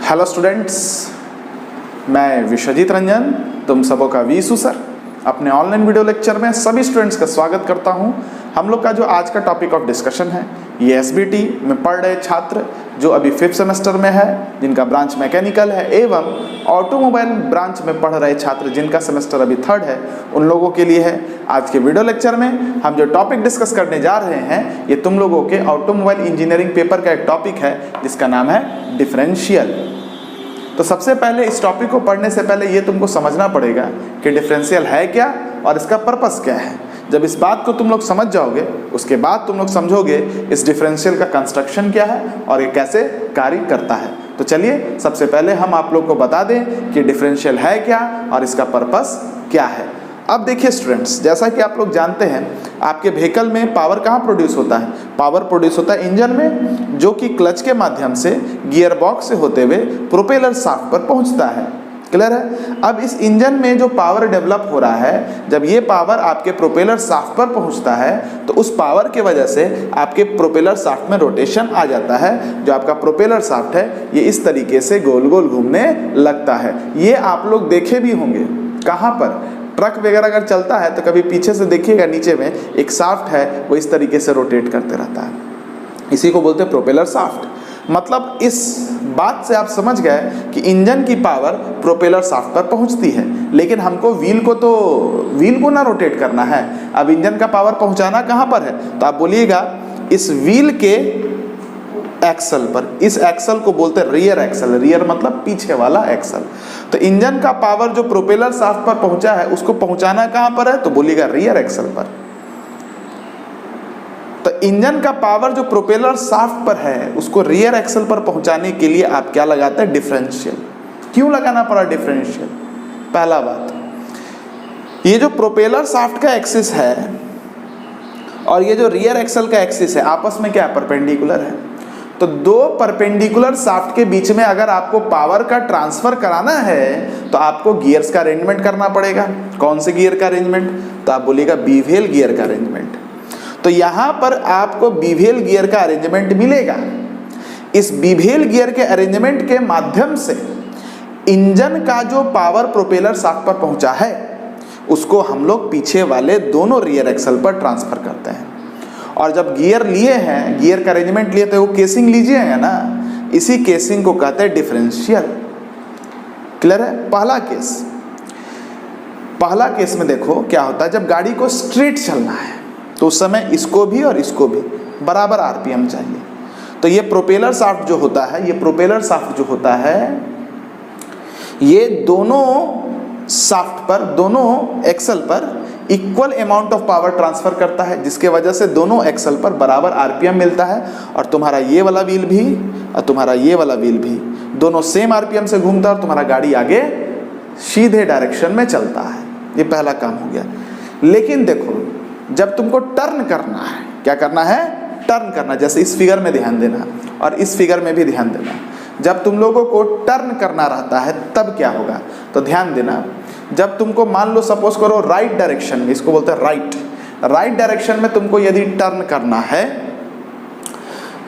Hello students, मैं विश्वजीत रंजन तुम सबों का वीसू सर अपने ऑनलाइन वीडियो लेक्चर में सभी स्टूडेंट्स का स्वागत करता हूं। हम लोग का जो आज का टॉपिक ऑफ डिस्कशन है ये एसबीटी में पढ़ रहे छात्र जो अभी 5th सेमेस्टर में है, जिनका ब्रांच मैकेनिकल है, एवं ऑटोमोबाइल ब्रांच में पढ़ रहे छात्र जिनका सेमेस्टर अभी 3rd है, उन लोगों के लिए है। आज के वीडियो लेक्चर में हम जो टॉपिक डिस्कस करने जा रहे हैं ये तुम लोगों के ऑटोमोबाइल इंजीनियरिंग पेपर का एक टॉपिक है जिसका नाम है डिफरेंशियल। तो सबसे पहले इस टॉपिक को पढ़ने से पहले ये तुमको समझना पड़ेगा कि डिफरेंशियल है क्या और इसका पर्पस क्या है। जब इस बात को तुम लोग समझ जाओगे उसके बाद तुम लोग समझोगे इस डिफरेंशियल का कंस्ट्रक्शन क्या है और ये कैसे कार्य करता है। तो चलिए सबसे पहले हम आप लोग को बता दें कि डिफरेंशियल है क्या और इसका पर्पस क्या है। अब देखिए स्टूडेंट्स, जैसा कि आप लोग जानते हैं आपके व्हीकल में पावर कहाँ प्रोड्यूस होता है? पावर प्रोड्यूस होता है इंजन में, जो कि क्लच के माध्यम से गियर बॉक्स से होते हुए प्रोपेलर शाफ्ट पर पहुंचता है। क्लियर है? अब इस इंजन में जो पावर डेवलप हो रहा है, जब ये पावर आपके प्रोपेलर शाफ्ट पर पहुंचता है तो उस पावर के वजह से आपके प्रोपेलर शाफ्ट में रोटेशन आ जाता है। जो आपका प्रोपेलर शाफ्ट है ये इस तरीके से गोल गोल घूमने लगता है। ये आप लोग देखे भी होंगे कहाँ पर? ट्रक वगैरह अगर चलता है तो कभी पीछे से देखिएगा नीचे में एक शाफ्ट है, वो इस तरीके से रोटेट करते रहता है। इसी को बोलते हैं प्रोपेलर शाफ्ट। मतलब इस बात से आप समझ गए कि इंजन की पावर प्रोपेलर शाफ्ट पर पहुंचती है, लेकिन हमको व्हील को ना रोटेट करना है। अब इंजन का पावर पहुंचाना कहाँ पर है? तो आप बोलिएगा इस व्हील के एक्सल पर। इस एक्सल को बोलते हैं रियर एक्सल। रियर मतलब पीछे वाला एक्सल। तो इंजन का पावर जो प्रोपेलर शाफ्ट पर पहुंचा है उसको पहुंचाना कहां पर है? तो बोलिएगा रियर एक्सल पर। तो इंजन का पावर जो प्रोपेलर शाफ्ट पर है उसको रियर एक्सल पर पहुंचाने के लिए आप क्या लगाते हैं? डिफरेंशियल। क्यों लगाना पड़ा डिफरेंशियल? पहला बात, ये जो प्रोपेलर शाफ्ट का एक्सिस है और ये जो रियर एक्सल का एक्सिस है आपस में क्या है? परपेंडिकुलर है। तो दो परपेंडिकुलर शाफ्ट के बीच में अगर आपको पावर का ट्रांसफर कराना है तो आपको गियर्स का अरेंजमेंट करना पड़ेगा। कौन से गियर का अरेंजमेंट? तो आप बोलिएगा बीवेल गियर का अरेंजमेंट। तो यहां पर आपको बीवेल गियर का अरेंजमेंट मिलेगा। इस बीवेल गियर के अरेंजमेंट के माध्यम से इंजन का जो पावर प्रोपेलर शाफ्ट पर पहुंचा है उसको हम लोग पीछे वाले दोनों रियर एक्सल पर ट्रांसफर करते हैं। और जब गियर लिए हैं, गियर का अरेंजमेंट लिए तो वो केसिंग लीजिएगा ना, इसी केसिंग को कहते हैं डिफरेंशियल। क्लियर है? पहला केस में देखो क्या होता है, जब गाड़ी को स्ट्रेट चलना है तो उस समय इसको भी और इसको भी बराबर आरपीएम चाहिए। तो ये प्रोपेलर शाफ्ट जो होता है, ये दोनों शाफ्ट पर, दोनों एक्सल पर equal amount of power transfer करता है, जिसके वजह से दोनों एक्सल पर बराबर आरपीएम मिलता है। और तुम्हारा ये वाला व्हील भी और तुम्हारा ये वाला व्हील भी दोनों सेम आरपीएम से घूमता है और तुम्हारा गाड़ी आगे सीधे डायरेक्शन में चलता है। ये पहला काम हो गया। लेकिन देखो जब तुमको टर्न करना है, क्या करना है? टर्न करना। जैसे इस फिगर में ध्यान देना और इस फिगर में भी ध्यान देना। जब तुम लोगों को टर्न करना रहता है तब क्या होगा? तो ध्यान देना, जब तुमको मान लो सपोज करो राइट डायरेक्शन में, इसको बोलते हैं राइट डायरेक्शन में तुमको यदि टर्न करना है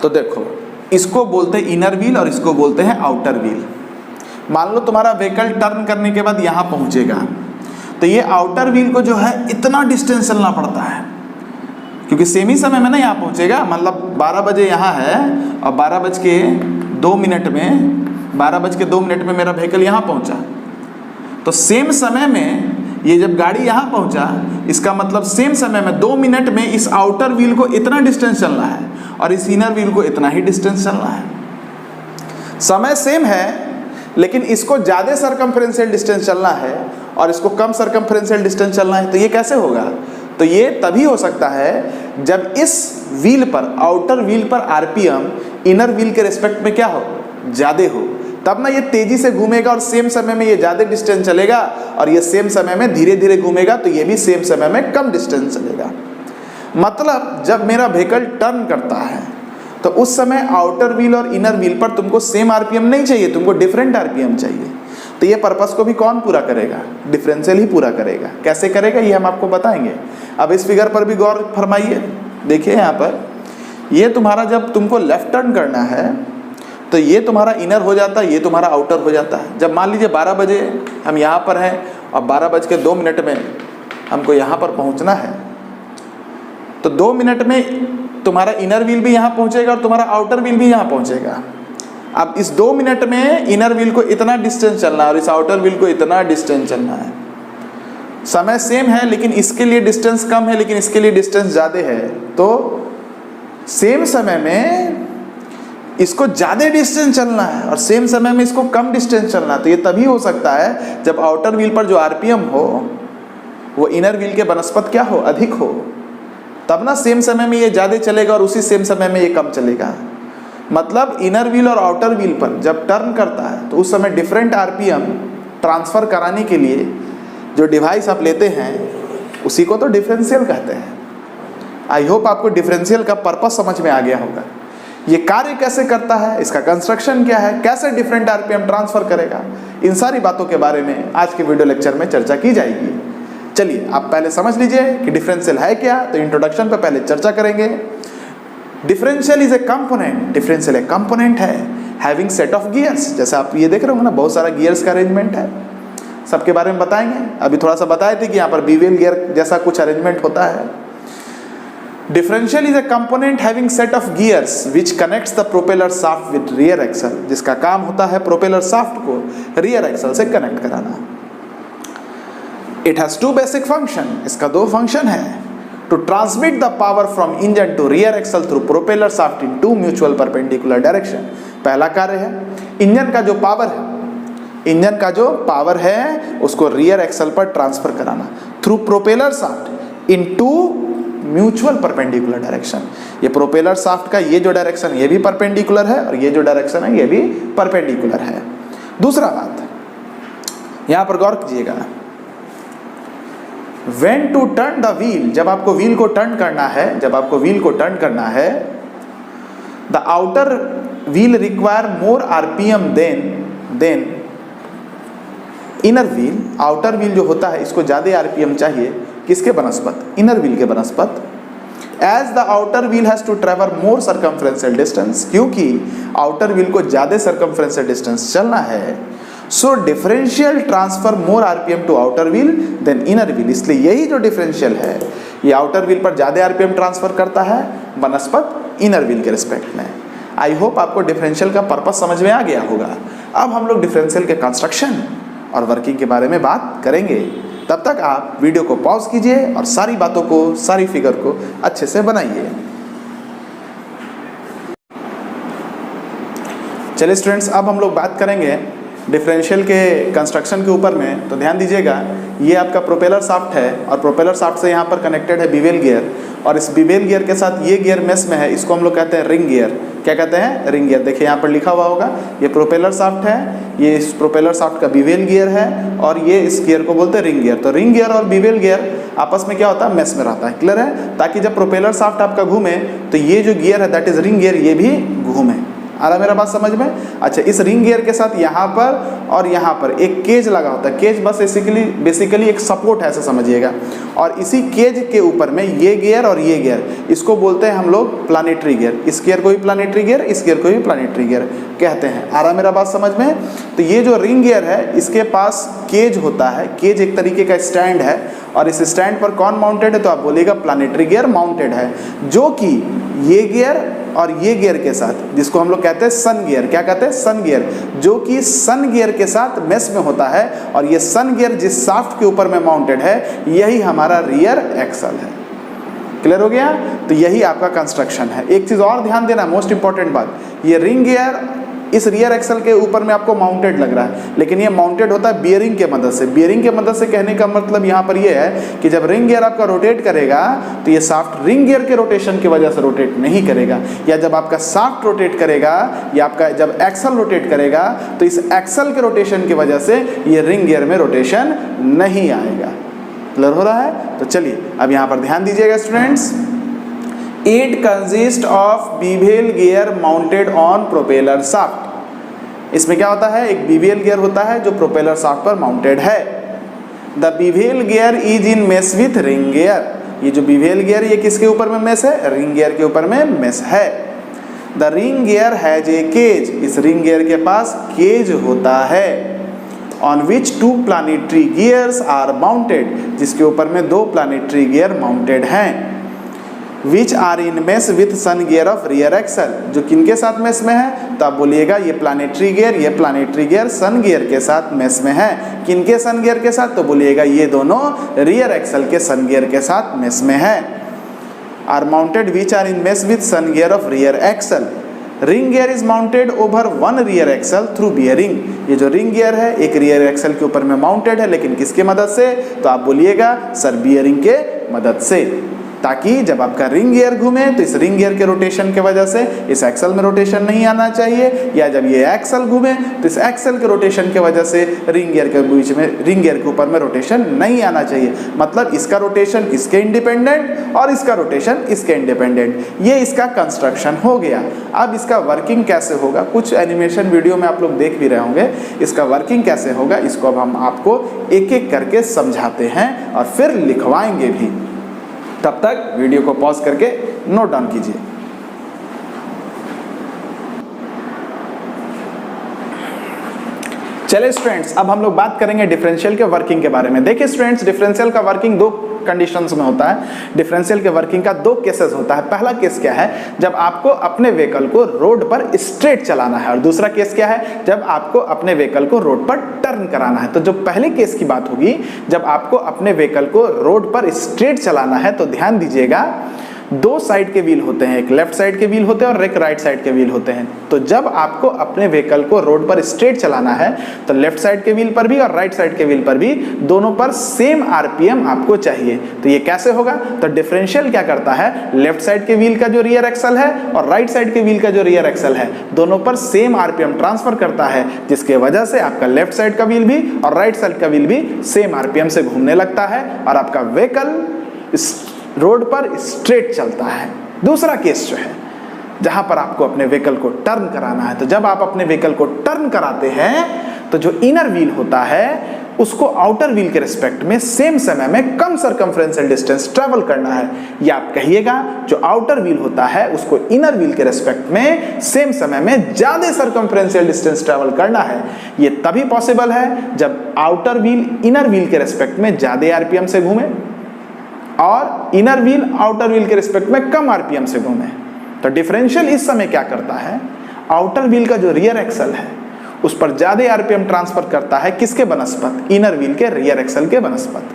तो देखो इसको बोलते हैं इनर व्हील और इसको बोलते हैं आउटर व्हील। मान लो तुम्हारा व्हीकल टर्न करने के बाद यहाँ पहुँचेगा तो ये आउटर व्हील को जो है इतना डिस्टेंस चलना पड़ता है, क्योंकि सेम ही समय में ना यहाँ पहुँचेगा। मतलब 12 बजे यहाँ है और 12 बज के 2 मिनट में मेरा व्हीकल यहाँ पहुँचा। तो सेम समय में ये जब गाड़ी यहाँ पहुँचा, इसका मतलब सेम समय में 2 मिनट में इस आउटर व्हील को इतना डिस्टेंस चलना है और इस इनर व्हील को इतना ही डिस्टेंस चलना है। समय सेम है लेकिन इसको ज़्यादा सरकमफ्रेंशियल डिस्टेंस चलना है और इसको कम सरकमफ्रेंशियल डिस्टेंस चलना है। तो ये कैसे होगा? तो ये तभी हो सकता है जब इस व्हील पर, आउटर व्हील पर आरपीएम इनर व्हील के रिस्पेक्ट में क्या हो? ज़्यादा हो। तब ना ये तेजी से घूमेगा और सेम समय में ये ज़्यादा डिस्टेंस चलेगा और ये सेम समय में धीरे धीरे घूमेगा तो ये भी सेम समय में कम डिस्टेंस चलेगा। मतलब जब मेरा व्हीकल टर्न करता है तो उस समय आउटर व्हील और इनर व्हील पर तुमको सेम आरपीएम नहीं चाहिए, तुमको डिफरेंट आरपीएम चाहिए। तो ये पर्पस को भी कौन पूरा करेगा? डिफरेंशियल ही पूरा करेगा। कैसे करेगा ये हम आपको बताएंगे। अब इस फिगर पर भी गौर फरमाइए। देखिए यहाँ पर ये तुम्हारा जब तुमको लेफ्ट टर्न करना है तो ये तुम्हारा इनर हो जाता है, ये तुम्हारा आउटर हो जाता है। जब मान लीजिए 12 बजे हम यहाँ पर हैं और 12:02 में हमको यहाँ पर पहुँचना है, तो 2 मिनट में तुम्हारा इनर व्हील भी यहाँ पहुँचेगा और तुम्हारा आउटर व्हील भी यहाँ पहुँचेगा। अब इस 2 मिनट में इनर व्हील को इतना डिस्टेंस चलना है और इस आउटर व्हील को इतना डिस्टेंस चलना है। समय सेम है लेकिन इसके लिए डिस्टेंस कम है, लेकिन इसके लिए डिस्टेंस ज़्यादा है। तो सेम समय में इसको ज़्यादा डिस्टेंस चलना है और सेम समय में इसको कम डिस्टेंस चलना है। तो ये तभी हो सकता है जब आउटर व्हील पर जो आरपीएम हो वो इनर व्हील के बनस्पत क्या हो, अधिक हो, तब ना सेम समय में ये ज़्यादा चलेगा और उसी सेम समय में ये कम चलेगा। मतलब इनर व्हील और आउटर व्हील पर जब टर्न करता है तो उस समय डिफरेंट आरपीएम ट्रांसफ़र कराने के लिए जो डिवाइस आप लेते हैं उसी को तो डिफरेंशियल कहते हैं। आई होप आपको डिफरेंशियल का पर्पस समझ में आ गया होगा। ये कार्य कैसे करता है, इसका कंस्ट्रक्शन क्या है, कैसे डिफरेंट आरपीएम ट्रांसफ़र करेगा, इन सारी बातों के बारे में आज के वीडियो लेक्चर में चर्चा की जाएगी। चलिए आप पहले समझ लीजिए कि डिफरेंशियल है क्या। तो इंट्रोडक्शन पे पहले चर्चा करेंगे। Differential is a component, differential एक कंपोनेंट है हैविंग सेट ऑफ गियर्स। जैसे आप ये देख रहे हो ना, बहुत सारा गियर्स का अरेंजमेंट है, सबके बारे में बताएंगे। अभी थोड़ा सा बताए थे कि यहाँ पर बीवेल गियर जैसा कुछ अरेंजमेंट होता है। Differential is a component having set of gears which connects the propeller shaft with rear axle, जिसका काम होता है प्रोपेलर शाफ्ट को रियर एक्सल से कनेक्ट कराना। इट हैज 2 बेसिक फंक्शन, इसका 2 फंक्शन है। To transmit the power from engine to rear axle through propeller shaft in 2 mutual perpendicular direction. पहला कार्य है इंजन का जो पावर है उसको रियर एक्सल पर ट्रांसफर कराना through propeller shaft in 2 mutual perpendicular direction. ये प्रोपेलर शाफ्ट का ये जो डायरेक्शन ये भी परपेंडिकुलर है और ये जो डायरेक्शन है ये भी परपेंडिकुलर है। दूसरा बात यहां पर गौर कीजिएगा, When to turn the wheel, जब आपको व्हील को टर्न करना है, the outer wheel require more RPM than inner wheel। outer wheel जो होता है इसको ज़्यादा RPM चाहिए, किसके बनस्पत, इनर व्हील के बनस्पत। As the outer wheel has to travel more circumferential distance, क्योंकि outer wheel को ज़्यादा circumferential distance चलना है, so differential transfer more RPM to outer wheel than inner wheel. इसलिए यही जो डिफरेंशियल है ये आउटर व्हील पर ज़्यादा आरपीएम ट्रांसफर करता है बनस्पत इनर व्हील के रिस्पेक्ट में। आई होप आपको डिफरेंशियल का पर्पस समझ में आ गया होगा। अब हम लोग डिफरेंशियल के कंस्ट्रक्शन और वर्किंग के बारे में बात करेंगे। तब तक आप वीडियो को पॉज कीजिए और सारी बातों को, सारी फिगर को अच्छे से बनाइए। चलिए स्टूडेंट्स, अब हम लोग बात करेंगे डिफरेंशियल के कंस्ट्रक्शन के ऊपर में। तो ध्यान दीजिएगा, ये आपका प्रोपेलर शाफ्ट है और प्रोपेलर शाफ्ट से यहाँ पर कनेक्टेड है बीवेल गियर, और इस बीवेल गियर के साथ ये गियर मेस में है, इसको हम लोग कहते हैं रिंग गियर। क्या कहते हैं, रिंग गियर। देखिए यहाँ पर लिखा हुआ होगा, ये प्रोपेलर शाफ्ट है, ये इस प्रोपेलर शाफ्ट का बीवेल गियर है और ये इस गियर को बोलते हैं रिंग गियर। तो रिंग गियर और बीवेल गियर आपस में क्या होता है, मेस में रहता है। क्लियर है, ताकि जब प्रोपेलर शाफ्ट आपका घूमे तो ये जो गियर है दैट इज रिंग गियर, ये भी घूमे। आ रहा मेरा बात समझ में। अच्छा, इस रिंग गियर के साथ यहाँ पर और यहाँ पर एक केज लगा होता है। केज बस बेसिकली एक सपोर्ट है, ऐसे समझिएगा। और इसी केज के ऊपर में ये गियर और ये गियर, इसको बोलते हैं हम लोग प्लानेटरी गियर। इस गियर को भी प्लानेटरी गियर, इस गियर को भी प्लानेटरी गियर कहते हैं। आ रहा मेरा बात समझ में। तो ये जो रिंग गियर है इसके पास केज होता है। केज एक तरीके का स्टैंड है और इस स्टैंड पर कौन माउंटेड है, तो आप बोलिएगा प्लानेटरी गियर माउंटेड है, जो कि ये गियर और ये गियर के साथ, जिसको हम लोग कहते हैं सन गियर। क्या कहते हैं, सन गियर, जो कि सन गियर के साथ मेस में होता है। और ये सन गियर जिस शाफ्ट के ऊपर में माउंटेड है यही हमारा रियर एक्सल है। क्लियर हो गया। तो यही आपका कंस्ट्रक्शन है। एक चीज़ और ध्यान देना, मोस्ट इंपॉर्टेंट बात, ये रिंग गियर इस रियर एक्सल के ऊपर में आपको माउंटेड लग रहा है, लेकिन ये माउंटेड होता है बियरिंग के मदद से। बियरिंग के मदद से कहने का मतलब यहाँ पर ये है कि जब रिंग गियर आपका रोटेट करेगा तो ये शाफ्ट रिंग गियर के रोटेशन की वजह से रोटेट नहीं करेगा, या जब आपका शाफ्ट रोटेट करेगा या आपका जब एक्सल रोटेट करेगा तो इस एक्सल के रोटेशन की वजह से ये रिंग गियर में रोटेशन नहीं आएगा। क्लियर हो रहा है। तो चलिए अब यहाँ पर ध्यान दीजिएगा students. It consists of bevel gear mounted on propeller shaft। इसमें क्या होता है, एक bevel gear होता है जो प्रोपेलर शाफ्ट पर माउंटेड है। The bevel gear is in mesh with ring gear। ये जो bevel gear ये किसके ऊपर में मेस है, रिंग गियर के ऊपर में मेस है। The ring gear has a cage, इस रिंग गियर के पास केज होता है, on which 2 planetary gears are mounted, जिसके ऊपर में 2 प्लानिटरी गियर माउंटेड हैं, which are in mesh with sun gear of rear axle, जो किनके साथ मेस में है, तो आप बोलिएगा ये प्लानिटरी गियर, ये प्लानिटरी गियर सन गियर के साथ मेस में है। किनके सन गियर के साथ, तो बोलिएगा ये दोनों रियर एक्सल के सन गियर के साथ मेस में है। Are mounted which are in mesh with sun gear of rear axle, ring gear is mounted over 1 rear axle through bearing, ये जो रिंग गियर है एक रियर एक्सल के ऊपर में माउंटेड है, लेकिन किसके मदद से, तो आप बोलिएगा सर बियरिंग के मदद से, ताकि जब आपका रिंग गियर घूमे तो इस रिंग गियर के रोटेशन के वजह से इस एक्सल में रोटेशन नहीं आना चाहिए, या जब ये एक्सल घूमे तो इस एक्सल के रोटेशन के वजह से रिंग गियर के बीच में, रिंग गियर के ऊपर में रोटेशन नहीं आना चाहिए। मतलब इसका रोटेशन इसके इंडिपेंडेंट और इसका रोटेशन इसके इंडिपेंडेंट, ये इसका कंस्ट्रक्शन हो गया। अब इसका वर्किंग कैसे होगा, कुछ एनिमेशन वीडियो में आप लोग देख भी रहे होंगे, इसका वर्किंग कैसे होगा इसको अब हम आपको एक एक करके समझाते हैं और फिर लिखवाएंगे भी। तब तक वीडियो को पॉज करके नोट डाउन कीजिए। चलिए स्टूडेंट्स, अब हम लोग बात करेंगे डिफरेंशियल के वर्किंग के बारे में। देखिए स्टूडेंट्स, डिफरेंशियल का वर्किंग 2 कंडीशंस में होता है। डिफरेंशियल के वर्किंग का 2 केसेस होता है। पहला केस क्या है, जब आपको अपने व्हीकल को रोड पर स्ट्रेट चलाना है, और दूसरा केस क्या है, जब आपको अपने व्हीकल को रोड पर टर्न कराना है। तो जो पहले केस की बात होगी, जब आपको अपने व्हीकल को रोड पर स्ट्रेट चलाना है, तो ध्यान दीजिएगा 2 साइड के व्हील होते हैं, एक लेफ्ट साइड के व्हील होते हैं और एक राइट साइड के व्हील होते हैं। तो जब आपको अपने व्हीकल को रोड पर स्ट्रेट चलाना है तो लेफ्ट साइड के व्हील पर भी और राइट साइड के व्हील पर भी दोनों पर सेम आरपीएम आपको चाहिए। तो ये कैसे होगा, तो डिफरेंशियल क्या करता है, लेफ्ट साइड के व्हील का जो रियर एक्सल है और राइट साइड के व्हील का जो रियर एक्सल है, दोनों पर सेम आरपीएम ट्रांसफर करता है, जिसके वजह से आपका लेफ्ट साइड का व्हील भी और राइट साइड का व्हील भी सेम आरपीएम से घूमने लगता है और आपका व्हीकल रोड पर स्ट्रेट चलता है। दूसरा केस जो है, जहां पर आपको अपने व्हीकल को टर्न कराना है, तो जब आप अपने व्हीकल को टर्न कराते हैं तो जो इनर व्हील होता है उसको आउटर व्हील के रिस्पेक्ट में सेम समय में कम सर्कमफ्रेंशियल डिस्टेंस ट्रेवल करना है, या आप कहिएगा जो आउटर व्हील होता है उसको इनर व्हील के रिस्पेक्ट में सेम समय में ज्यादा सर्कमफ्रेंशियल डिस्टेंस ट्रेवल करना है। ये तभी पॉसिबल है जब आउटर व्हील इनर व्हील के रिस्पेक्ट में ज्यादा आरपीएम से घूमे और इनर व्हील आउटर व्हील के रिस्पेक्ट में कम आरपीएम से घूमे। तो डिफरेंशियल इस समय क्या करता है, आउटर व्हील का जो रियर एक्सल है उस पर ज्यादा आरपीएम ट्रांसफर करता है, किसके बनस्पत, इनर व्हील के रियर एक्सल के बनस्पत।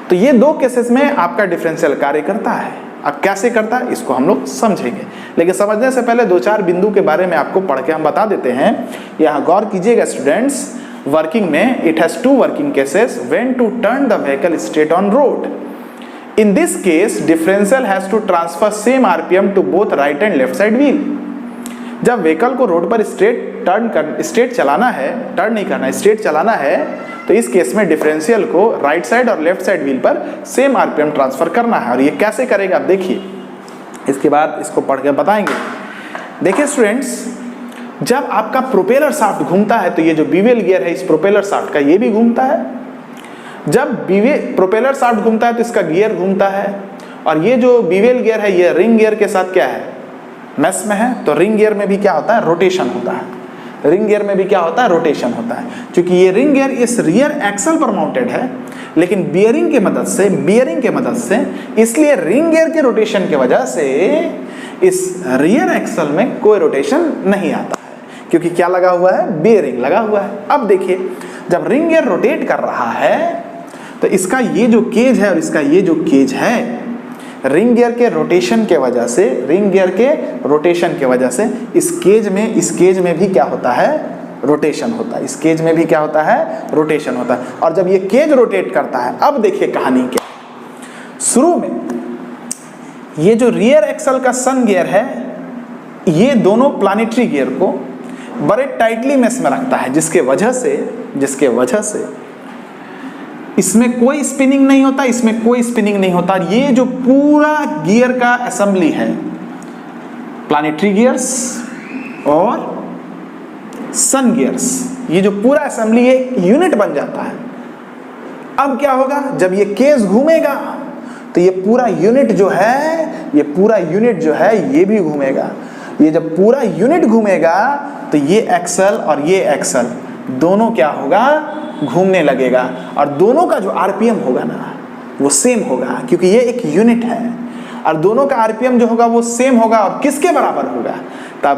तो ये 2 केसेस में आपका डिफरेंशियल कार्य करता है। अब कैसे करता है इसको हम लोग समझेंगे, लेकिन समझने से पहले 2-4 बिंदु के बारे में आपको पढ़ के हम बता देते हैं। यहाँ गौर कीजिएगा स्टूडेंट्स, वर्किंग में it has 2 working cases when to turn the vehicle straight on road. In this case, differential has to transfer same RPM to both right and left side wheel. जब व्हीकल को road पर straight चलाना है, turn नहीं करना, straight चलाना है, तो इस केस में डिफरेंशियल को राइट साइड और लेफ्ट साइड व्हील पर सेम आरपीएम ट्रांसफर करना है। और ये कैसे करेगा आप देखिए, इसके बाद इसको पढ़ के बताएंगे। देखिए स्टूडेंट्स, जब आपका प्रोपेलर शाफ्ट घूमता है तो ये जो बीवेल गियर है इस प्रोपेलर शाफ्ट का ये भी घूमता है। जब प्रोपेलर शाफ्ट घूमता है तो इसका गियर घूमता है, और ये जो बीवेल गियर है ये रिंग गियर के साथ क्या है, मेस में है। तो रिंग गियर में भी क्या होता है, रोटेशन होता है। रिंग गियर में भी क्या होता है, रोटेशन होता है। क्योंकि ये रिंग गियर इस रियर एक्सल पर माउंटेड है, लेकिन बियरिंग के मदद से इसलिए रिंग गियर के रोटेशन की वजह से इस रियर एक्सल में कोई रोटेशन नहीं आता है, क्योंकि क्या लगा हुआ है, बियरिंग लगा हुआ है। अब देखिए, जब रिंग गियर रोटेट कर रहा है तो इसका ये जो केज है और इसका ये जो केज है, रिंग गियर के रोटेशन के वजह से, इस केज में भी क्या होता है, रोटेशन होता है। इस केज में भी क्या होता है, रोटेशन होता है। और जब ये केज रोटेट करता है, अब देखिए कहानी क्या, शुरू में ये जो रियर एक्सल का सन गियर है ये दोनों प्लानिटरी गियर को बड़े टाइटली मेस में रखता है, जिसके वजह से इसमें कोई स्पिनिंग नहीं होता, ये जो पूरा गियर का असेंबली है, प्लानिटरी गियर्स और सन गियर्स, ये जो पूरा असेंबली एक यूनिट बन जाता है। अब क्या होगा, जब ये केस घूमेगा तो ये पूरा यूनिट जो है ये भी घूमेगा। ये जब पूरा यूनिट घूमेगा तो ये एक्सल और ये एक्सल दोनों क्या होगा, घूमने लगेगा, और दोनों का जो आरपीएम होगा ना वो सेम होगा, क्योंकि ये एक यूनिट है और दोनों का आरपीएम जो होगा वो सेम होगा। और किसके बराबर होगा? तो आप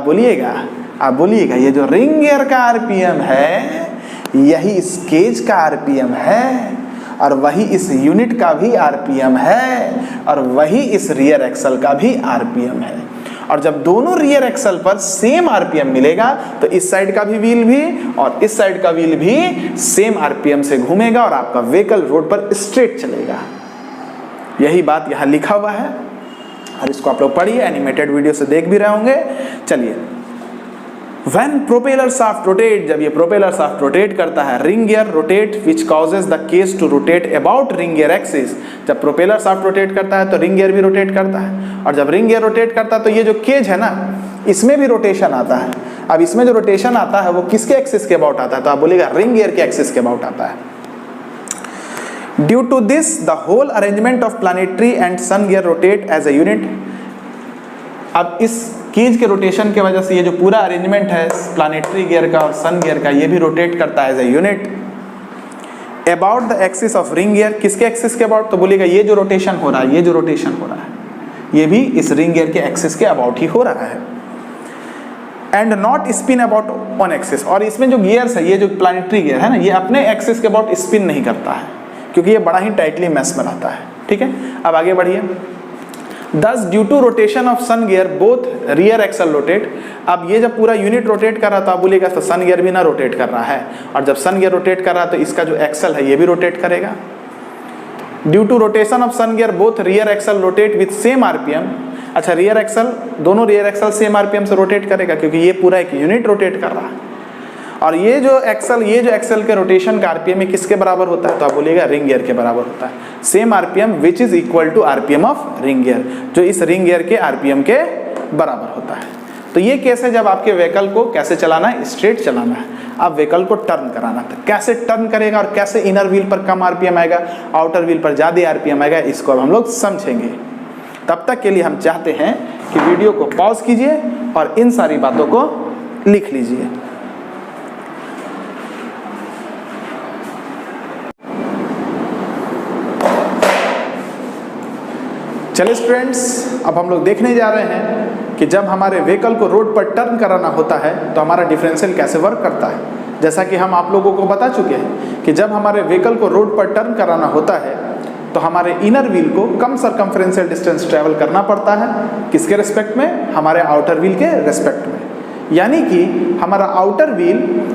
बोलिएगा ये जो रिंग गियर का आरपीएम है यही इस केज का आरपीएम है, और वही इस यूनिट का भी आरपीएम है, और वही इस रियर एक्सल का भी आरपीएम है। और जब दोनों रियर एक्सल पर सेम आरपीएम मिलेगा तो इस साइड का भी व्हील भी और इस साइड का व्हील भी सेम आरपीएम से घूमेगा और आपका व्हीकल रोड पर स्ट्रेट चलेगा। यही बात यहाँ लिखा हुआ है और इसको आप लोग पढ़िए, एनिमेटेड वीडियो से देख भी रहे होंगे। चलिए, When propeller shaft rotate, जब ये प्रोपेलर शाफ्ट रोटेट करता है, ring gear rotate which causes the cage to rotate about ring gear axis। जब प्रोपेलर शाफ्ट रोटेट करता है तो रिंग गियर भी रोटेट करता है, और जब रिंग गियर रोटेट करता है तो ये जो केज है ना इसमें भी रोटेशन आता है। अब इसमें जो रोटेशन आता है वो किसके एक्सिस के अबाउट आता है? तो आप बोलेगा रिंग गियर के एक्सिस के अबाउट आता है। Due to this, the whole arrangement of planetary and sun gear rotate as a unit। अब इस केज के रोटेशन की वजह से ये जो पूरा अरेंजमेंट है प्लानेटरी गियर का और सन गियर का ये भी रोटेट करता है as a unit about the axis of ring gear. किसके एक्सिस के अबाउट? तो बोलेगा ये जो रोटेशन हो रहा है ये भी इस रिंग गियर के एक्सिस के अबाउट ही हो रहा है। And not spin about one axis. और इसमें जो गियर्स है, ये जो प्लानेटरी गियर है ना, ये अपने एक्सिस के अबाउट स्पिन नहीं करता है क्योंकि ये बड़ा ही टाइटली मैस में रहता है। ठीक है, अब आगे बढ़िए। Thus, due to rotation of sun gear, both rear axle rotate। अब ये जब पूरा यूनिट रोटेट कर रहा था, आप बोलेगा तो सन गियर भी ना रोटेट कर रहा है, और जब सन गियर रोटेट कर रहा है तो इसका जो एक्सल है ये भी रोटेट करेगा। Due to rotation of sun gear both rear axle rotate with same RPM. अच्छा, रियर एक्सल, दोनों रियर एक्सल सेम आरपीएम से रोटेट करेगा क्योंकि ये पूरा एक यूनिट रोटेट कर रहा है। और ये जो एक्सल के रोटेशन का आरपीएम किसके बराबर होता है? तो आप बोलिएगा रिंग गियर के बराबर होता है। Same RPM which is equal to RPM of ring gear, जो इस रिंग गियर के आरपीएम के बराबर होता है। तो ये केस है जब आपके व्हीकल को कैसे चलाना है, स्ट्रेट चलाना है, आप व्हीकल को टर्न कराना था। कैसे टर्न करेगा और कैसे इनर व्हील पर कम आरपीएम आएगा, आउटर व्हील पर ज़्यादा आरपीएम आएगा, इसको अब हम लोग समझेंगे। तब तक के लिए हम चाहते हैं कि वीडियो को पॉज कीजिए और इन सारी बातों को लिख लीजिए। चलिए स्टूडेंट्स, अब हम लोग देखने जा रहे हैं कि जब हमारे व्हीकल को रोड पर टर्न कराना होता है तो हमारा डिफरेंशियल कैसे वर्क करता है। जैसा कि हम आप लोगों को बता चुके हैं कि जब हमारे व्हीकल को रोड पर टर्न कराना होता है तो हमारे इनर व्हील को कम सरकमफ्रेंशियल डिस्टेंस ट्रैवल करना पड़ता है। किसके रिस्पेक्ट में? हमारे आउटर व्हील के रिस्पेक्ट में। यानी कि हमारा आउटर व्हील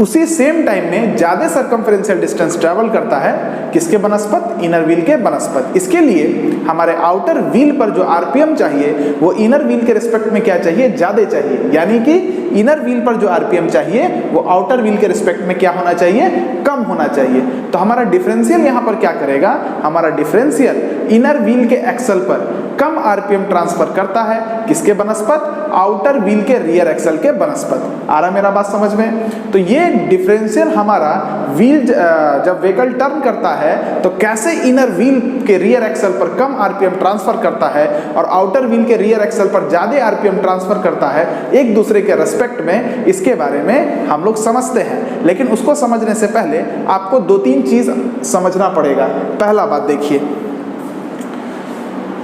उसी सेम टाइम में ज़्यादा सरकमफ्रेंशियल डिस्टेंस ट्रैवल करता है। किसके बनस्पत? इनर व्हील के बनस्पत। इसके लिए हमारे आउटर व्हील पर जो आरपीएम चाहिए वो इनर व्हील के रिस्पेक्ट में क्या चाहिए? ज़्यादा चाहिए। यानी कि इनर व्हील पर जो आरपीएम चाहिए वो आउटर व्हील के रिस्पेक्ट में क्या होना चाहिए? कम होना चाहिए। तो हमारा डिफरेंशियल यहाँ पर क्या करेगा? हमारा डिफरेंशियल इनर व्हील के एक्सल पर कम आरपीएम ट्रांसफर करता है। किसके बनस्पत? आउटर व्हील के रियर एक्सल के बनस्पत। आ रहा मेरा बात समझ में? तो ये डिफरेंशियल हमारा व्हील जब व्हीकल टर्न करता है तो कैसे इनर व्हील के रियर एक्सल पर कम आरपीएम ट्रांसफर करता है और आउटर व्हील के रियर एक्सल पर ज़्यादा आरपीएम ट्रांसफर करता है एक दूसरे के रेस्पेक्ट में, इसके बारे में हम लोग समझते हैं। लेकिन उसको समझने से पहले आपको 2-3 चीज़ समझना पड़ेगा। पहला बात देखिए,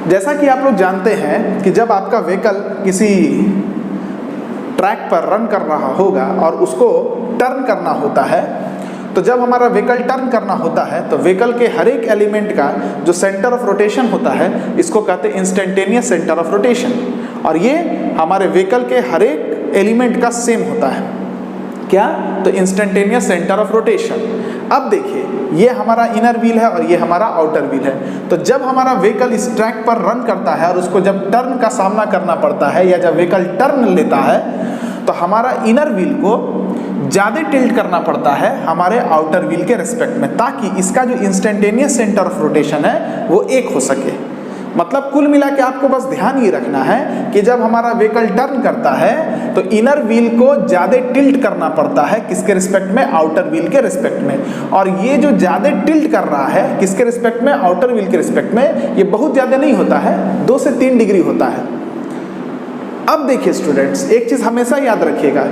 जैसा कि आप लोग जानते हैं कि जब आपका व्हीकल किसी ट्रैक पर रन कर रहा होगा और उसको टर्न करना होता है, तो जब हमारा व्हीकल टर्न करना होता है तो व्हीकल के हर एक एलिमेंट का जो सेंटर ऑफ रोटेशन होता है इसको कहते हैं इंस्टेंटेनियस सेंटर ऑफ रोटेशन। और ये हमारे व्हीकल के हर एक एलिमेंट का सेम होता है। क्या? तो इंस्टेंटेनियस सेंटर ऑफ रोटेशन। अब देखिए, ये हमारा इनर व्हील है और ये हमारा आउटर व्हील है। तो जब हमारा व्हीकल इस ट्रैक पर रन करता है और उसको जब टर्न का सामना करना पड़ता है या जब व्हीकल टर्न लेता है तो हमारा इनर व्हील को ज़्यादा टिल्ट करना पड़ता है हमारे आउटर व्हील के रिस्पेक्ट में, ताकि इसका जो इंस्टेंटेनियस सेंटर ऑफ रोटेशन है वो एक हो सके। मतलब कुल मिला के आपको बस ध्यान ये रखना है कि जब हमारा व्हीकल टर्न करता है तो इनर व्हील को ज़्यादा टिल्ट करना पड़ता है, किसके रिस्पेक्ट में? आउटर व्हील के रिस्पेक्ट में। और ये जो ज़्यादा टिल्ट कर रहा है किसके रिस्पेक्ट में? आउटर व्हील के रिस्पेक्ट में। ये बहुत ज़्यादा नहीं होता है, 2 से 3 डिग्री होता है। अब देखिए स्टूडेंट्स, एक चीज़ हमेशा याद रखिएगा,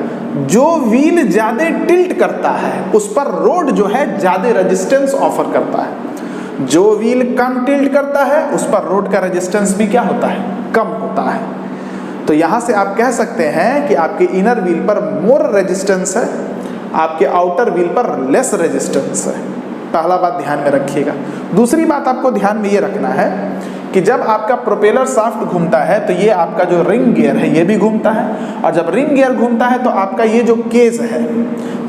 जो व्हील ज़्यादा टिल्ट करता है उस पर रोड जो है ज़्यादा रेजिस्टेंस ऑफर करता है। जो व्हील कम टिल्ट करता है उस पर रोड का रेजिस्टेंस भी क्या होता है? कम होता है। तो यहाँ से आप कह सकते हैं कि आपके इनर व्हील पर मोर रेजिस्टेंस है, आपके आउटर व्हील पर लेस रेजिस्टेंस है। पहला बात ध्यान में रखिएगा। दूसरी बात आपको ध्यान में ये रखना है कि जब आपका प्रोपेलर शाफ्ट घूमता है तो ये आपका जो रिंग गियर है ये भी घूमता है, और जब रिंग गियर घूमता है तो आपका ये जो केज है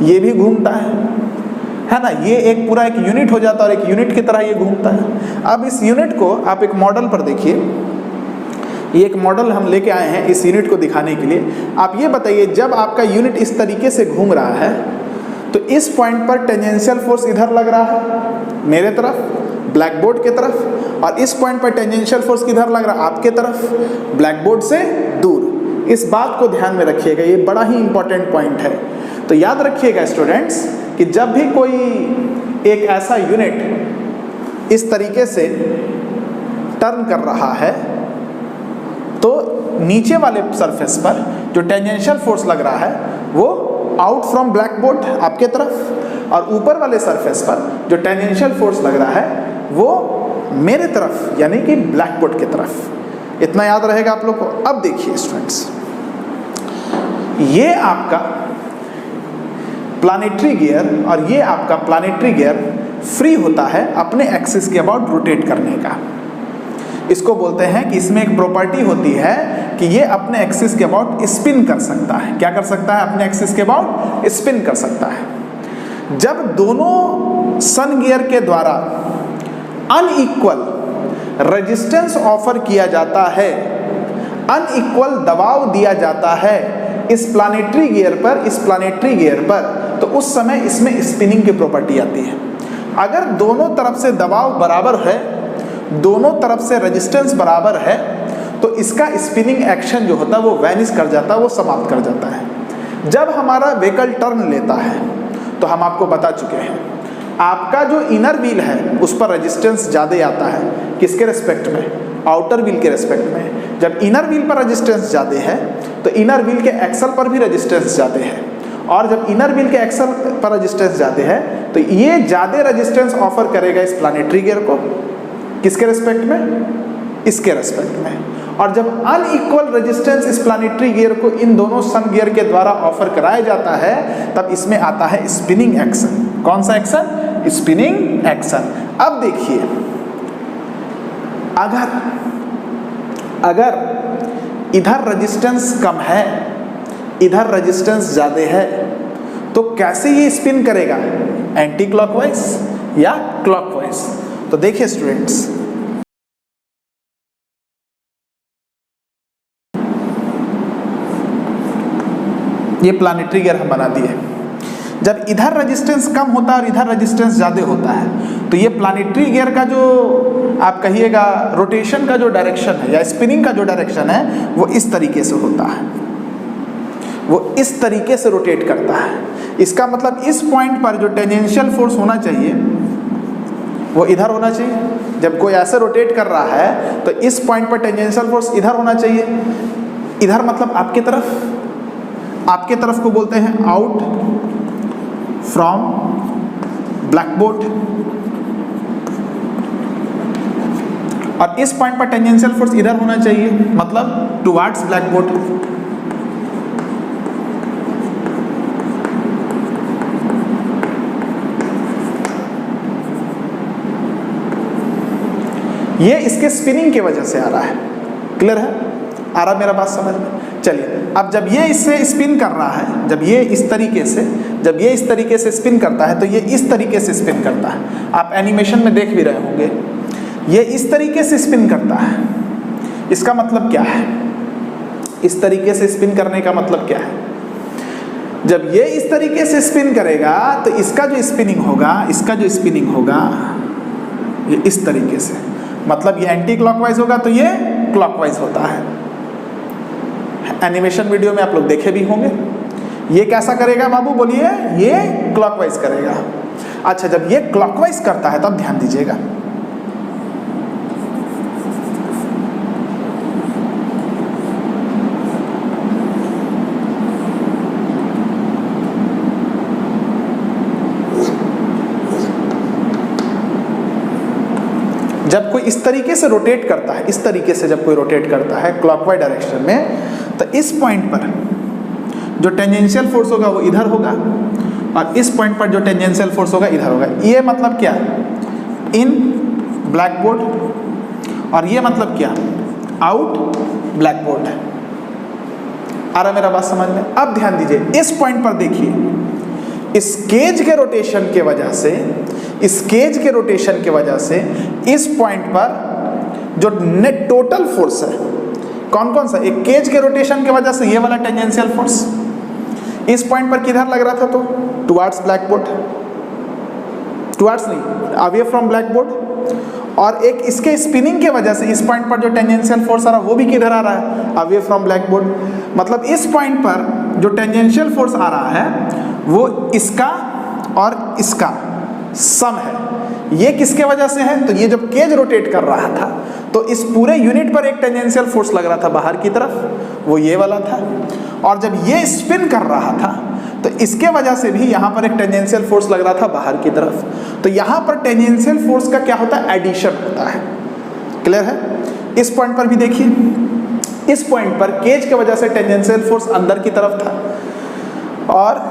ये भी घूमता है ना। ये एक पूरा एक यूनिट हो जाता है और एक यूनिट की तरह ये घूमता है। अब इस यूनिट को आप एक मॉडल पर देखिए, ये एक मॉडल हम लेके आए हैं इस यूनिट को दिखाने के लिए। आप ये बताइए, जब आपका यूनिट इस तरीके से घूम रहा है तो इस पॉइंट पर टेंजेंशियल फोर्स इधर लग रहा है मेरे तरफ, ब्लैक बोर्ड के तरफ, और इस पॉइंट पर टेंजेंशियल फोर्स किधर लग रहा है? आपके तरफ, ब्लैक बोर्ड से दूर। इस बात को ध्यान में रखिएगा, ये बड़ा ही इंपॉर्टेंट पॉइंट है। तो याद रखिएगा स्टूडेंट्स कि जब भी कोई एक ऐसा यूनिट इस तरीके से टर्न कर रहा है तो नीचे वाले सरफेस पर जो टेंजेंशियल फोर्स लग रहा है वो आउट फ्रॉम ब्लैक बोर्ड आपके तरफ, और ऊपर वाले सरफेस पर जो टेंजेंशियल फोर्स लग रहा है वो मेरे तरफ यानी कि ब्लैक बोर्ड की तरफ। इतना याद रहेगा आप लोग को। अब देखिए स्टूडेंट्स, ये आपका प्लानेटरी गियर और ये आपका प्लानेटरी गियर फ्री होता है अपने एक्सिस के अबाउट रोटेट करने का। इसको बोलते हैं कि इसमें एक प्रॉपर्टी होती है कि ये अपने एक्सिस के अबाउट स्पिन कर सकता है। क्या कर सकता है? अपने एक्सिस के अबाउट स्पिन कर सकता है। जब दोनों सन गियर के द्वारा अनइक्वल रेजिस्टेंस ऑफर किया जाता है, अनइक्वल दबाव दिया जाता है इस प्लानेटरी गियर पर, इस प्लानेटरी गियर पर, तो उस समय इसमें स्पिनिंग की प्रॉपर्टी आती है। अगर दोनों तरफ से दबाव बराबर है, दोनों तरफ से रेजिस्टेंस बराबर है, तो इसका स्पिनिंग एक्शन जो होता है वो वैनिश कर जाता है, वो समाप्त कर जाता है। जब हमारा व्हीकल टर्न लेता है तो हम आपको बता चुके हैं, आपका जो इनर व्हील है उस पर रेजिस्टेंस ज़्यादा आता है, किसके रिस्पेक्ट में? आउटर व्हील के रिस्पेक्ट में। जब इनर व्हील पर रेजिस्टेंस ज़्यादा है तो इनर व्हील के एक्सल पर भी रेजिस्टेंस ज़्यादा है, और जब इनर व्हील के एक्सल पर रेजिस्टेंस ज़्यादा है तो ये ज़्यादा रेजिस्टेंस ऑफर करेगा इस प्लानेटरी गियर को, किसके रिस्पेक्ट में? इसके रिस्पेक्ट में। और जब अनइक्वल रेजिस्टेंस इस प्लानेटरी गियर को इन दोनों सन गियर के द्वारा ऑफर कराया जाता है तब इसमें आता है स्पिनिंग एक्शन। कौन सा एक्शन? Spinning action. अब देखिए, अगर इधर रेजिस्टेंस कम है, इधर रेजिस्टेंस ज़्यादा है, तो कैसे ये स्पिन करेगा? एंटी क्लॉकवाइज या क्लॉकवाइज? तो देखिए स्टूडेंट्स, ये प्लानेटरी गियर हम बना दिए। जब इधर रेजिस्टेंस कम होता है और इधर रेजिस्टेंस ज़्यादा होता है तो ये प्लानेटरी गियर का जो आप कहिएगा रोटेशन का जो डायरेक्शन है या स्पिनिंग का जो डायरेक्शन है वो इस तरीके से होता है, वो इस तरीके से रोटेट करता है। इसका मतलब इस पॉइंट पर जो टेंजेंशियल फोर्स होना चाहिए वो इधर होना चाहिए। जब कोई ऐसे रोटेट कर रहा है तो इस पॉइंट पर टेंजेंशियल फोर्स इधर होना चाहिए। इधर मतलब आपके तरफ, आपके तरफ को बोलते हैं आउट फ्रॉम ब्लैक बोर्ड, और इस पॉइंट पर टेंजेंशियल फोर्स इधर होना चाहिए, मतलब टुवर्ड्स ब्लैक बोर्ड। ये इसके स्पिनिंग की वजह से आ रहा है। क्लियर है? आ रहा मेरा बात समझ में? चलिए, अब जब ये इससे स्पिन कर रहा है, जब ये इस तरीके से स्पिन करता है तो ये इस तरीके से स्पिन करता है। आप एनिमेशन में देख भी रहे होंगे, ये इस तरीके से स्पिन करता है। इसका मतलब क्या है? इस तरीके से स्पिन करने का मतलब क्या है? जब ये इस तरीके से स्पिन करेगा तो इसका जो स्पिनिंग होगा ये इस तरीके से, मतलब ये एंटी क्लॉकवाइज होगा तो ये क्लॉकवाइज होता है। एनिमेशन वीडियो में आप लोग देखे भी होंगे। ये कैसा करेगा बाबू बोलिए? ये क्लॉकवाइज करेगा। अच्छा, जब ये क्लॉकवाइज करता है तब ध्यान दीजिएगा, जब कोई इस तरीके से रोटेट करता है, इस तरीके से जब कोई रोटेट करता है क्लॉकवाइज डायरेक्शन में, तो इस पॉइंट पर जो टेंजेंशियल फोर्स होगा वो इधर होगा और इस पॉइंट पर जो टेंजेंशियल फोर्स होगा इधर होगा। ये मतलब क्या? इन ब्लैक बोर्ड, और ये मतलब क्या? Out black board. आ रहा मेरा बात समझ में? अब ध्यान दीजिए, इस पॉइंट पर देखिए, इस केज के रोटेशन के वजह से, इस केज के रोटेशन के वजह से इस पॉइंट पर जो नेट टोटल फोर्स है, कौन कौन सा? एक केज के रोटेशन के वजह से ये वाला टेंजेंशियल फोर्स इस पॉइंट पर किधर लग रहा था? तो टुवार्ड्स ब्लैक बोर्ड, टुवार्ड्स नहीं, अवे फ्रॉम ब्लैक बोर्ड। और एक इसके स्पिनिंग के वजह से इस पॉइंट पर जो टेंजेंशियल फोर्स आ रहा है वो भी किधर आ रहा है? Away from black board. मतलब इस पॉइंट पर जो टेंजेंशियल फोर्स आ रहा है वो इसका और इसका सम है। ये किसके वजह से है? तो ये जब केज रोटेट कर रहा था तो इस पूरे यूनिट पर एक टेंजेंशियल फोर्स लग रहा था बाहर की तरफ, वो ये वाला था। और जब ये स्पिन कर रहा था तो इसके वजह से भी यहाँ पर एक टेंजेंशियल फोर्स लग रहा था बाहर की तरफ। तो यहाँ पर टेंजेंशियल फोर्स का क्या होता है? एडिशन होता है। क्लियर है? इस पॉइंट पर भी देखिए, इस पॉइंट पर केज के वजह से टेंजेंशियल फोर्स अंदर की तरफ था और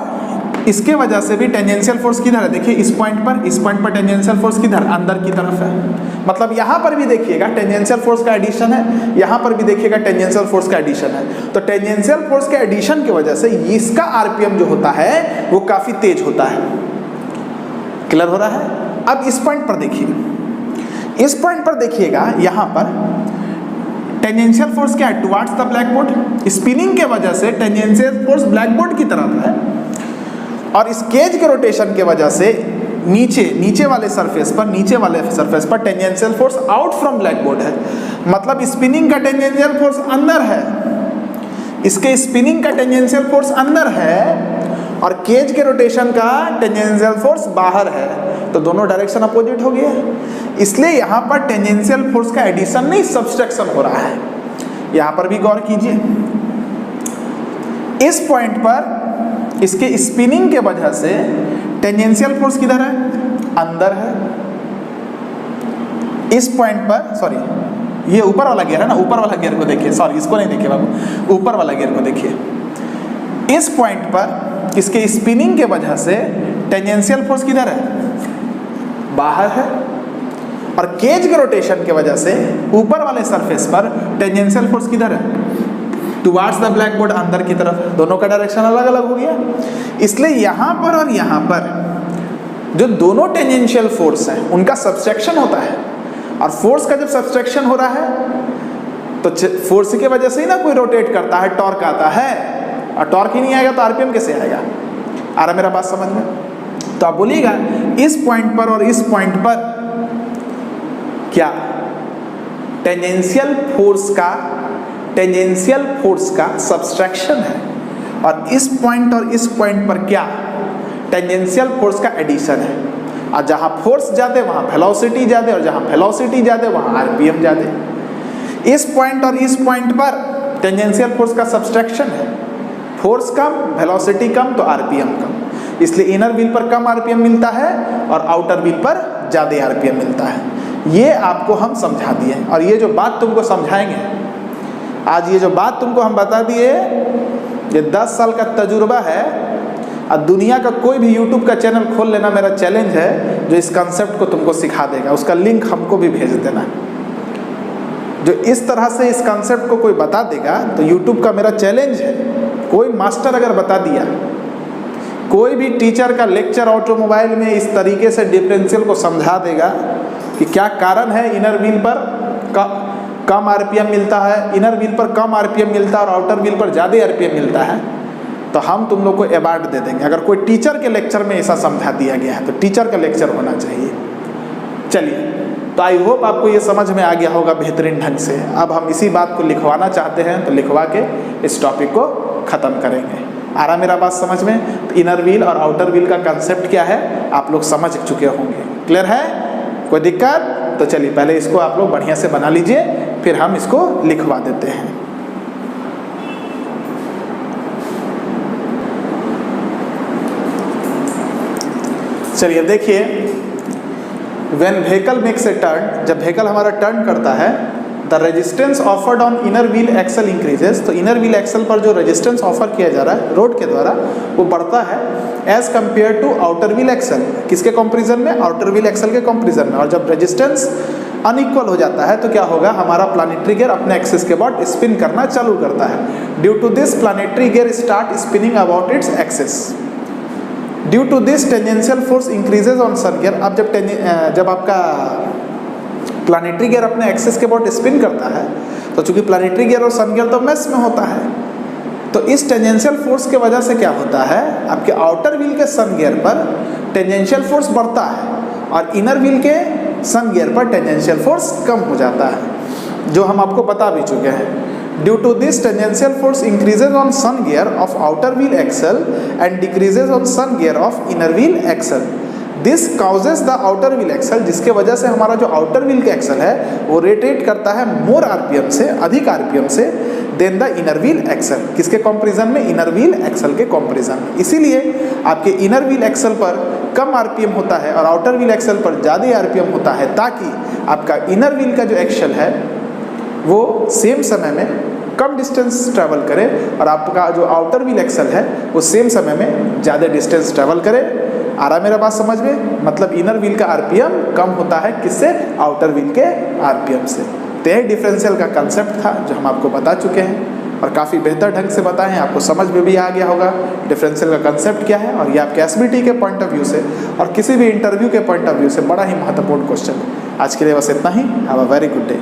इसके वजह से भी टेंजेंशियल फोर्स किधर है? देखिए इस पॉइंट पर टेंजेंशियल फोर्स किधर? अंदर की तरफ है। मतलब यहाँ पर भी देखिएगा टेंजेंशियल फोर्स का एडिशन है, यहाँ पर भी देखिएगा टेंजेंशियल फोर्स का एडिशन है। तो टेंजेंशियल फोर्स के एडिशन की वजह से इसका आरपीएम जो होता है वो काफी तेज होता है। क्लियर हो रहा है? अब इस पॉइंट पर देखिए, इस पॉइंट पर देखिएगा, यहाँ पर टेंजेंशियल फोर्स क्या है? Towards the black board. Spinning के वजह से टेंजेंशियल फोर्स ब्लैक बोर्ड की तरफ है और इस केज के रोटेशन के वजह से नीचे वाले सरफेस पर tangential force out from black board है। मतलब स्पिनिंग का टेंजेंशियल फोर्स अंदर है, इसके स्पिनिंग का टेंजेंशियल फोर्स अंदर है और केज के रोटेशन का टेंजेंशियल फोर्स बाहर है। तो दोनों डायरेक्शन अपोजिट हो गया, इसलिए यहाँ पर टेंजेंशियल फोर्स का एडिशन नहीं सब्सट्रैक्शन हो रहा है। यहाँ पर भी गौर कीजिए, इस पॉइंट पर इसके स्पिनिंग के वजह से टेंजेंशियल फोर्स किधर है? अंदर है। इस पॉइंट पर, सॉरी ये ऊपर वाला गियर है ना, ऊपर वाला गियर को देखिए, सॉरी इसको नहीं देखिए बाबू, ऊपर वाला गियर को देखिए। इस पॉइंट पर इसके स्पिनिंग के वजह से टेंजेंशियल फोर्स किधर है? बाहर है। और केज के रोटेशन के वजह से ऊपर वाले सरफेस पर टेंजेंशियल फोर्स किधर है? टुवार्ड्स द ब्लैक बोर्ड, अंदर की तरफ। दोनों का डायरेक्शन अलग अलग हो गया। इसलिए यहाँ पर और यहाँ पर जो दोनों टेंजेंशियल फोर्स हैं उनका सब्सट्रैक्शन होता है। और फोर्स का जब सब्सट्रैक्शन हो रहा है तो फोर्स की वजह से ही ना कोई रोटेट करता है, टॉर्क आता है। और टॉर्क ही नहीं आएगा तो आरपीएम कैसे आएगा? आ रहा मेरा बात समझ में? तो आप बोलिएगा इस पॉइंट पर और इस पॉइंट पर क्या टेंजेंशियल फोर्स का सब्सट्रैक्शन है, और इस पॉइंट और इस पॉइंट पर क्या टेंजेंशियल फोर्स का एडिशन है। और जहाँ फोर्स ज़्यादा वहाँ वेलोसिटी ज़्यादा, और जहाँ वेलोसिटी ज़्यादा वहाँ आरपीएम ज़्यादा। इस पॉइंट और इस पॉइंट पर टेंजेंशियल फोर्स का सब्सट्रैक्शन है, फोर्स कम वेलोसिटी कम तो आरपीएम कम। इसलिए इनर व्हील पर कम आरपीएम मिलता है और आउटर व्हील पर ज़्यादा आरपीएम मिलता है। ये आपको हम समझा दिए, और ये जो बात तुमको समझाएंगे आज, ये जो बात तुमको हम बता दिए, ये 10 साल का तजुर्बा है। और दुनिया का कोई भी यूट्यूब का चैनल खोल लेना, मेरा चैलेंज है, जो इस कंसेप्ट को तुमको सिखा देगा, उसका लिंक हमको भी भेज देना। जो इस तरह से इस कंसेप्ट को कोई बता देगा तो यूट्यूब का मेरा चैलेंज है, कोई मास्टर अगर बता दिया, कोई भी टीचर का लेक्चर ऑटोमोबाइल में इस तरीके से डिफरेंशियल को समझा देगा कि क्या कारण है इनर व्हील पर कम आरपीएम मिलता है, इनर व्हील पर कम आरपीएम मिलता है और आउटर व्हील पर ज़्यादा आरपीएम मिलता है, तो हम तुम लोग को अवार्ड दे देंगे। अगर कोई टीचर के लेक्चर में ऐसा समझा दिया गया है तो टीचर का लेक्चर होना चाहिए। चलिए तो आई होप आपको ये समझ में आ गया होगा बेहतरीन ढंग से। अब हम इसी बात को लिखवाना चाहते हैं तो लिखवा के इस टॉपिक को ख़त्म करेंगे। आ रहा मेरा बात समझ में? तो इनर व्हील और आउटर व्हील का कंसेप्ट क्या है आप लोग समझ चुके होंगे। क्लियर है? कोई दिक्कत? तो चलिए पहले इसको आप लोग बढ़िया से बना लीजिए, फिर हम इसको लिखवा देते हैं। चलिए देखिए, when vehicle makes a turn, जब व्हीकल हमारा टर्न करता है, the resistance offered on inner wheel axle increases, तो इनर व्हील एक्सल पर जो रेजिस्टेंस ऑफर किया जा रहा है रोड के द्वारा वो बढ़ता है as compare to outer wheel axle. किसके कंपेरिजन में? आउटर व्हील एक्सल के कंपेरिजन में। और जब रेजिस्टेंस अनइक्वल हो जाता है तो क्या होगा, हमारा प्लानेटरी गियर अपने एक्सिस के अबाउट स्पिन करना चालू करता है। Due to this planetary gear start spinning about its axis. Due to this tangential force increases on sun gear. अब जब आपका प्लानेटरी गियर अपने एक्सिस के अबाउट स्पिन करता है तो चूंकि प्लानेटरी गियर और सन गियर तो मेस में होता है, तो इस टेंजेंशियल फोर्स के वजह से क्या होता है, आपके आउटर व्हील के सन गियर पर टेंजेंशियल फोर्स बढ़ता है और इनर व्हील के सन गियर पर टेंजेंशियल फोर्स कम हो जाता है, जो हम आपको बता भी चुके हैं। Due to this, tangential force increases on sun gear of outer wheel axle and decreases on sun gear of inner wheel axle. This causes the outer wheel axle, जिसके वजह से हमारा जो outer wheel का axle है वो rotate करता है more RPM से, अधिक RPM से than the inner wheel axle. किसके कंपेरिजन में? इनर व्हील एक्सल के कंपेरिजन में। इसीलिए आपके इनर व्हील एक्सल पर कम आरपीएम होता है और आउटर व्हील एक्सल पर ज़्यादा आरपीएम होता है, ताकि आपका इनर व्हील का जो एक्सल है वो सेम समय में कम डिस्टेंस ट्रैवल करे और आपका जो आउटर व्हील एक्सल है वो सेम समय में ज़्यादा डिस्टेंस ट्रैवल करे। आ रहा मेरा बात समझ में? मतलब इनर व्हील का आरपीएम कम होता है किससे? आउटर व्हील के आरपीएम से। तो यही डिफरेंशियल का कंसेप्ट था जो हम आपको बता चुके हैं और काफ़ी बेहतर ढंग से बताए हैं, आपको समझ में भी आ गया होगा डिफरेंशियल का कंसेप्ट क्या है। और ये आपके एसबीटी के पॉइंट ऑफ व्यू से और किसी भी इंटरव्यू के पॉइंट ऑफ व्यू से बड़ा ही महत्वपूर्ण क्वेश्चन है। आज के लिए बस इतना ही। Have a very good day.